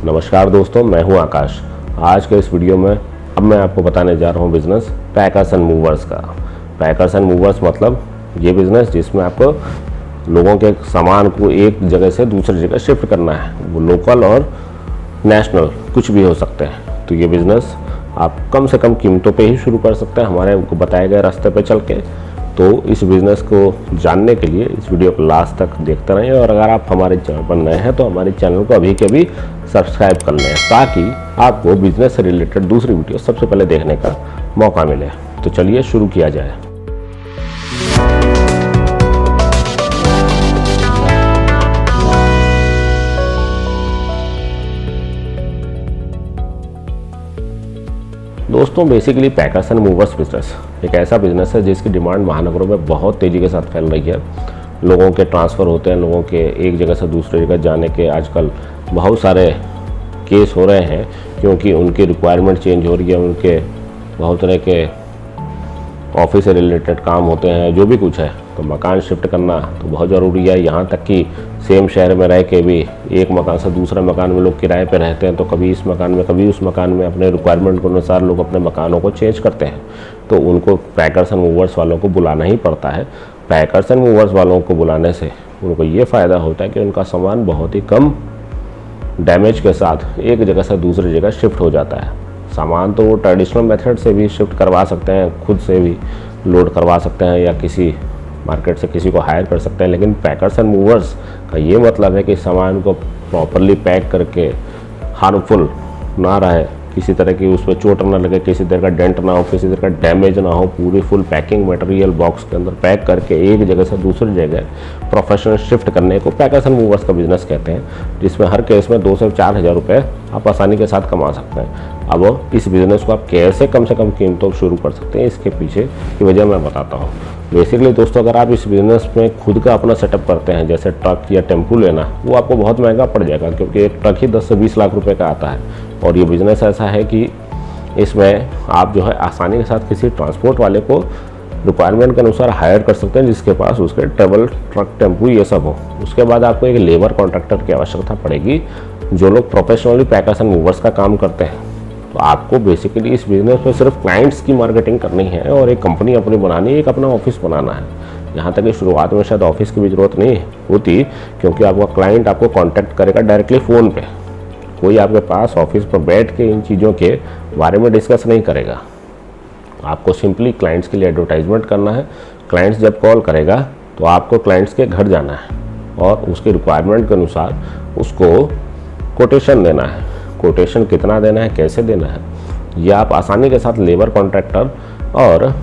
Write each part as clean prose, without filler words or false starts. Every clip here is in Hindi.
नमस्कार दोस्तों, मैं हूं आकाश। आज के इस वीडियो में अब मैं आपको बताने जा रहा हूं बिज़नेस पैकर्स एंड मूवर्स का। पैकर्स एंड मूवर्स मतलब ये बिज़नेस जिसमें आपको लोगों के सामान को एक जगह से दूसरी जगह शिफ्ट करना है। वो लोकल और नेशनल कुछ भी हो सकते हैं। तो ये बिज़नेस आप कम से कम कीमतों पे ही शुरू कर सकते हैं, हमारे को बताए गए रास्ते पे चल के। तो इस बिज़नेस को जानने के लिए इस वीडियो को लास्ट तक देखते रहें, और अगर आप हमारे चैनल पर नए हैं तो हमारे चैनल को अभी के अभी सब्सक्राइब कर लें, ताकि आपको बिज़नेस से रिलेटेड दूसरी वीडियो सबसे पहले देखने का मौका मिले। तो चलिए शुरू किया जाए। दोस्तों, basically packers and movers business एक ऐसा बिजनेस है जिसकी डिमांड महानगरों में बहुत तेज़ी के साथ फैल रही है। लोगों के ट्रांसफ़र होते हैं, लोगों के एक जगह से दूसरी जगह जाने के आजकल बहुत सारे केस हो रहे हैं, क्योंकि उनकी रिक्वायरमेंट चेंज हो रही है। उनके बहुत तरह के ऑफिस से रिलेटेड काम होते हैं, जो भी कुछ है। तो मकान शिफ्ट करना तो बहुत ज़रूरी है। यहाँ तक कि सेम शहर में रह के भी एक मकान से दूसरे मकान में लोग किराए पे रहते हैं, तो कभी इस मकान में कभी उस मकान में अपने रिक्वायरमेंट के अनुसार लोग अपने मकानों को चेंज करते हैं। तो उनको पैकर्स एंड मूवर्स वालों को बुलाना ही पड़ता है। पैकर्स एंड मूवर्स वालों को बुलाने से उनको ये फ़ायदा होता है कि उनका सामान बहुत ही कम डैमेज के साथ एक जगह से दूसरी जगह शिफ्ट हो जाता है। सामान तो वो ट्रेडिशनल मेथड से भी शिफ्ट करवा सकते हैं, खुद से भी लोड करवा सकते हैं, या किसी मार्केट से किसी को हायर कर सकते हैं। लेकिन पैकर्स एंड मूवर्स का ये मतलब है कि सामान को प्रॉपरली पैक करके हार्मफुल ना रहे, किसी तरह की उस पर चोट ना लगे, किसी तरह का डेंट ना हो, किसी तरह का डैमेज ना हो, पूरी फुल पैकिंग मटेरियल बॉक्स के अंदर पैक करके एक जगह से दूसरी जगह प्रोफेशनल शिफ्ट करने को पैकर्स एंड मूवर्स का बिजनेस कहते हैं, जिसमें हर केस में 2 से 4 हज़ार रुपये आप आसानी के साथ कमा सकते हैं। अब इस बिज़नेस को आप कैसे कम से कम कीमतों शुरू कर सकते हैं, इसके पीछे की वजह मैं बताता हूँ। बेसिकली दोस्तों, अगर आप इस बिज़नेस में खुद का अपना सेटअप करते हैं, जैसे ट्रक या टेम्पू लेना, वो आपको बहुत महंगा पड़ जाएगा, क्योंकि एक ट्रक ही 10 से 20 लाख रुपए का आता है। और ये बिज़नेस ऐसा है कि इसमें आप जो है आसानी के साथ किसी ट्रांसपोर्ट वाले को रिक्वायरमेंट के अनुसार हायर कर सकते हैं, जिसके पास उसके ट्रैवल ट्रक टेम्पू ये सब हो। उसके बाद आपको एक लेबर कॉन्ट्रैक्टर की आवश्यकता पड़ेगी, जो लोग प्रोफेशनली पैकर्स एंड मूवर्स का काम करते हैं। तो आपको बेसिकली इस बिज़नेस में सिर्फ क्लाइंट्स की मार्केटिंग करनी है और एक कंपनी अपनी बनानी है, एक अपना ऑफिस बनाना है। यहाँ तक कि शुरुआत में शायद ऑफिस की भी ज़रूरत नहीं होती, क्योंकि आपका क्लाइंट आपको कांटेक्ट करेगा डायरेक्टली फ़ोन पे। कोई आपके पास ऑफिस पर बैठ के इन चीज़ों के बारे में डिस्कस नहीं करेगा। आपको सिंपली क्लाइंट्स के लिए एडवर्टाइजमेंट करना है। क्लाइंट्स जब कॉल करेगा तो आपको क्लाइंट्स के घर जाना है और उसके रिक्वायरमेंट के अनुसार उसको कोटेशन देना है। कोटेशन कितना देना है, कैसे देना है, ये आप आसानी के साथ लेबर कॉन्ट्रैक्टर और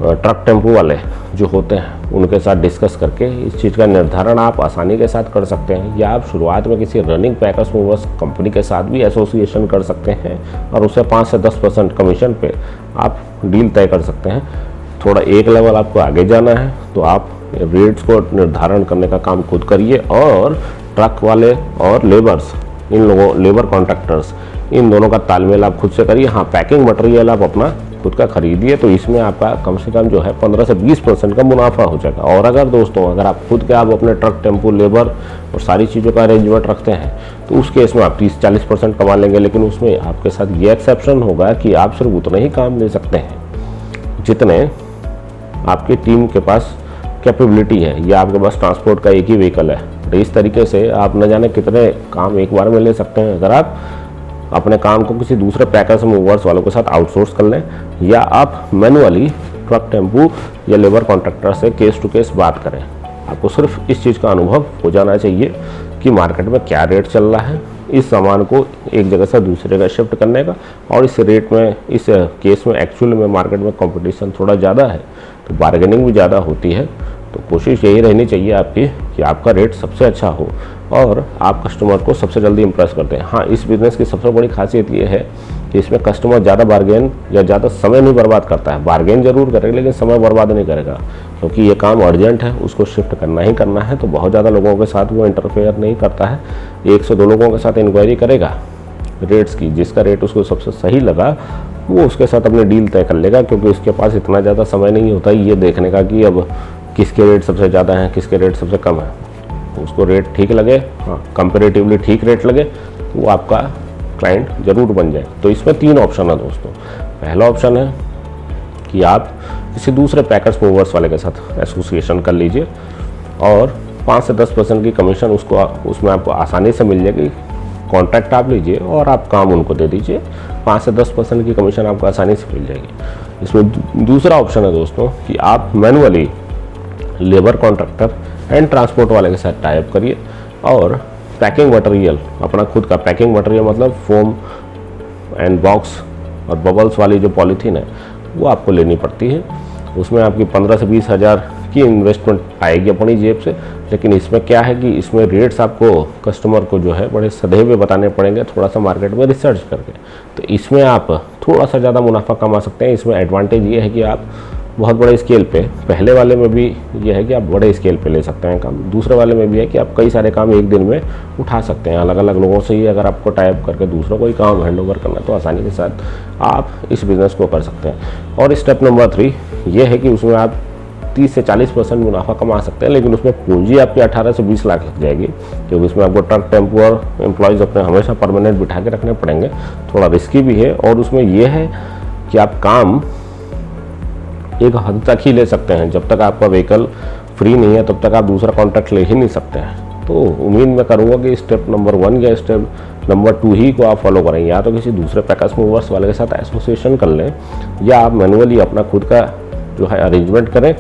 ट्रक टेम्पू वाले जो होते हैं उनके साथ डिस्कस करके इस चीज़ का निर्धारण आप आसानी के साथ कर सकते हैं। या आप शुरुआत में किसी रनिंग पैकर्स मूवर्स कंपनी के साथ भी एसोसिएशन कर सकते हैं और उससे 5 से 10% कमीशन पे आप डील तय कर सकते हैं। थोड़ा एक लेवल आपको आगे जाना है तो आप रेट्स को निर्धारण करने का काम खुद करिए, और ट्रक वाले और लेबर्स, इन लोगों लेबर कॉन्ट्रैक्टर्स, इन दोनों का तालमेल आप खुद से करिए। हाँ, पैकिंग मटेरियल आप अपना खुद का खरीदिए, तो इसमें आपका कम से कम जो है 15 से 20% का मुनाफा हो जाएगा। और अगर दोस्तों अगर आप खुद के आप अपने ट्रक टेम्पू लेबर और सारी चीज़ों का अरेंजमेंट रखते हैं, तो उस केस में आप 30-40% कमा लेंगे। लेकिन उसमें आपके साथ ये एक्सेप्शन होगा कि आप सिर्फ उतना ही काम ले सकते हैं जितने आपकी टीम के पास कैपेबिलिटी है, या आपके पास ट्रांसपोर्ट का एक ही व्हीकल है। तो इस तरीके से आप न जाने कितने काम एक बार में ले सकते हैं, अगर आप अपने काम को किसी दूसरे पैकर्स मूवर्स वालों के साथ आउटसोर्स कर लें, या आप मैनुअली ट्रक टेम्पू या लेबर कॉन्ट्रैक्टर से केस टू केस बात करें। आपको सिर्फ इस चीज़ का अनुभव हो जाना चाहिए कि मार्केट में क्या रेट चल रहा है इस सामान को एक जगह से दूसरी जगह शिफ्ट करने का। और इस रेट में, इस केस में एक्चुअल में मार्केट में कंपटीशन थोड़ा ज़्यादा है, तो बार्गेनिंग भी ज़्यादा होती है। तो कोशिश यही रहनी चाहिए आपकी कि आपका रेट सबसे अच्छा हो और आप कस्टमर को सबसे जल्दी इंप्रेस करते हैं। हाँ, इस बिज़नेस की सबसे बड़ी खासियत ये है कि इसमें कस्टमर ज़्यादा बार्गेन या ज़्यादा समय नहीं बर्बाद करता है। बार्गेन जरूर करेगा लेकिन समय बर्बाद नहीं करेगा, क्योंकि ये काम अर्जेंट है, उसको शिफ्ट करना ही करना है। तो बहुत ज़्यादा लोगों के साथ वो इंटरफेयर नहीं करता है। 1 से 2 लोगों के साथ इंक्वायरी करेगा रेट्स की, जिसका रेट उसको सबसे सही लगा वो उसके साथ अपनी डील तय कर लेगा, क्योंकि उसके पास इतना ज़्यादा समय नहीं होता ये देखने का कि अब किसके रेट सबसे ज़्यादा हैं, किसके रेट सबसे कम है। उसको रेट ठीक लगे, हाँ कंपेरेटिवली ठीक रेट लगे, तो वो आपका क्लाइंट ज़रूर बन जाए। तो इसमें 3 ऑप्शन है दोस्तों। पहला ऑप्शन है कि आप किसी दूसरे पैकर्स मूवर्स वाले के साथ एसोसिएशन कर लीजिए और 5 से 10% की कमीशन उसमें आपको आसानी से मिल जाएगी। कॉन्ट्रैक्ट आप लीजिए और आप काम उनको दे दीजिए, 5 से 10% की कमीशन आपको आसानी से मिल जाएगी। इसमें दूसरा ऑप्शन है दोस्तों कि आप manually labour contractor and transport वाले के साथ टाई अप करिए और पैकिंग मटेरियल, अपना खुद का पैकिंग मटेरियल मतलब फोम एंड बॉक्स और बबल्स वाली जो पॉलीथीन है वो आपको लेनी पड़ती है। उसमें आपकी 15 से 20 हज़ार की इन्वेस्टमेंट आएगी अपनी जेब से। लेकिन इसमें क्या है कि इसमें रेट्स आपको कस्टमर को जो है बड़े सदैव बताने पड़ेंगे, थोड़ा सा मार्केट में रिसर्च करके। तो इसमें आप थोड़ा सा ज़्यादा मुनाफा कमा सकते हैं। इसमें एडवांटेज ये है कि आप बहुत बड़े स्केल पे, पहले वाले में भी ये है कि आप बड़े स्केल पे ले सकते हैं काम, दूसरे वाले में भी है कि आप कई सारे काम एक दिन में उठा सकते हैं। अलग अलग लोगों से ही अगर आपको टाई अप करके दूसरों को ही काम हैंड ओवर करना है तो आसानी के साथ आप इस बिज़नेस को कर सकते हैं। और स्टेप नंबर 3 ये है कि उसमें आप 30 से 40% मुनाफा कमा सकते हैं, लेकिन उसमें पूंजी आपकी 18 से 20 लाख लग जाएगी, क्योंकि उसमें आपको ट्रक, टेम्पो और एम्प्लॉयज़ अपने हमेशा परमानेंट बिठा के रखने पड़ेंगे। थोड़ा रिस्की भी है और उसमें यह है कि आप काम एक हद तक ही ले सकते हैं। जब तक आपका व्हीकल फ्री नहीं है तब तक आप दूसरा कॉन्ट्रैक्ट ले ही नहीं सकते हैं। तो उम्मीद मैं करूँगा कि स्टेप नंबर 1 या स्टेप नंबर 2 ही को आप फॉलो करें, या तो किसी दूसरे पैकर्स मूवर्स वाले के साथ एसोसिएशन कर लें, या आप मैनुअली अपना खुद का जो है अरेंजमेंट करें,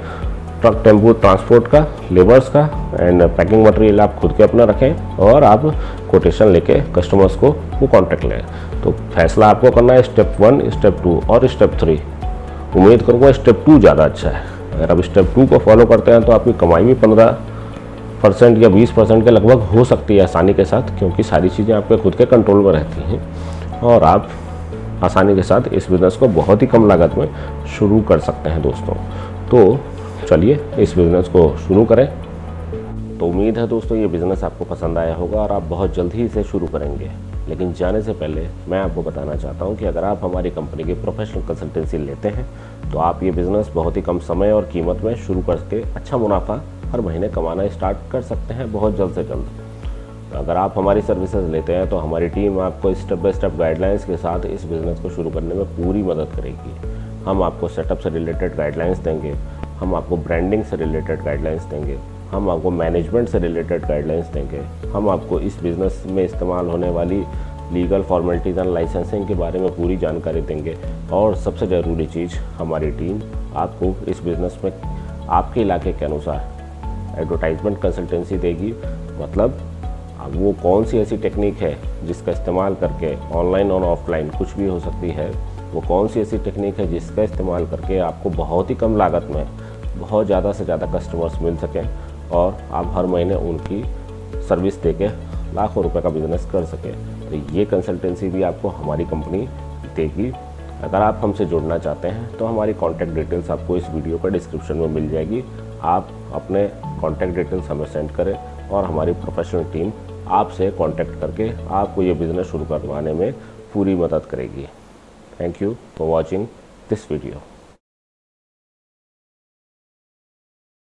ट्रक, टेम्पो, ट्रांसपोर्ट का, लेबर्स का एंड पैकिंग मटेरियल आप खुद के अपना रखें और आप कोटेशन लेके कस्टमर्स को वो कॉन्ट्रैक्ट लें। तो फैसला आपको करना है स्टेप 1, स्टेप 2 और स्टेप 3। उम्मीद करूँगा स्टेप 2 ज़्यादा अच्छा है। अगर आप स्टेप 2 को फॉलो करते हैं तो आपकी कमाई भी 15% या 20% के लगभग हो सकती है आसानी के साथ, क्योंकि सारी चीज़ें आपके खुद के कंट्रोल में रहती हैं और आप आसानी के साथ इस बिज़नेस को बहुत ही कम लागत में शुरू कर सकते हैं दोस्तों। तो चलिए इस बिज़नेस को शुरू करें। तो उम्मीद है दोस्तों ये बिज़नेस आपको पसंद आया होगा और आप बहुत जल्द ही इसे शुरू करेंगे। लेकिन जाने से पहले मैं आपको बताना चाहता हूं कि अगर आप हमारी कंपनी की प्रोफेशनल कंसल्टेंसी लेते हैं तो आप ये बिज़नेस बहुत ही कम समय और कीमत में शुरू करके अच्छा मुनाफा हर महीने कमाना स्टार्ट कर सकते हैं बहुत जल्द से जल्द। अगर आप हमारी सर्विसेज लेते हैं तो हमारी टीम आपको स्टेप बाय स्टेप गाइडलाइंस के साथ इस बिज़नेस को शुरू करने में पूरी मदद करेगी। हम आपको सेटअप से रिलेटेड गाइडलाइंस देंगे, हम आपको ब्रांडिंग से रिलेटेड गाइडलाइंस देंगे, हम आपको मैनेजमेंट से रिलेटेड गाइडलाइंस देंगे, हम आपको इस बिज़नेस में इस्तेमाल होने वाली लीगल फॉर्मेलिटीज़ एंड लाइसेंसिंग के बारे में पूरी जानकारी देंगे। और सबसे ज़रूरी चीज़, हमारी टीम आपको इस बिज़नेस में आपके इलाके के अनुसार एडवर्टाइजमेंट कंसल्टेंसी देगी। मतलब अब वो कौन सी ऐसी टेक्निक है जिसका इस्तेमाल करके ऑनलाइन और ऑफलाइन कुछ भी हो सकती है, वो कौन सी ऐसी टेक्निक है जिसका इस्तेमाल करके आपको बहुत ही कम लागत में बहुत ज़्यादा से ज़्यादा कस्टमर्स मिल सकें और आप हर महीने उनकी सर्विस देके लाखों रुपए का बिज़नेस कर सकें। तो ये कंसल्टेंसी भी आपको हमारी कंपनी देगी। अगर आप हमसे जुड़ना चाहते हैं तो हमारी कॉन्टैक्ट डिटेल्स आपको इस वीडियो का डिस्क्रिप्शन में मिल जाएगी। आप अपने कॉन्टैक्ट डिटेल्स हमें सेंड करें और हमारी प्रोफेशनल टीम आपसे कॉन्टैक्ट करके आपको ये बिज़नेस शुरू करवाने में पूरी मदद करेगी। Thank you for watching this video.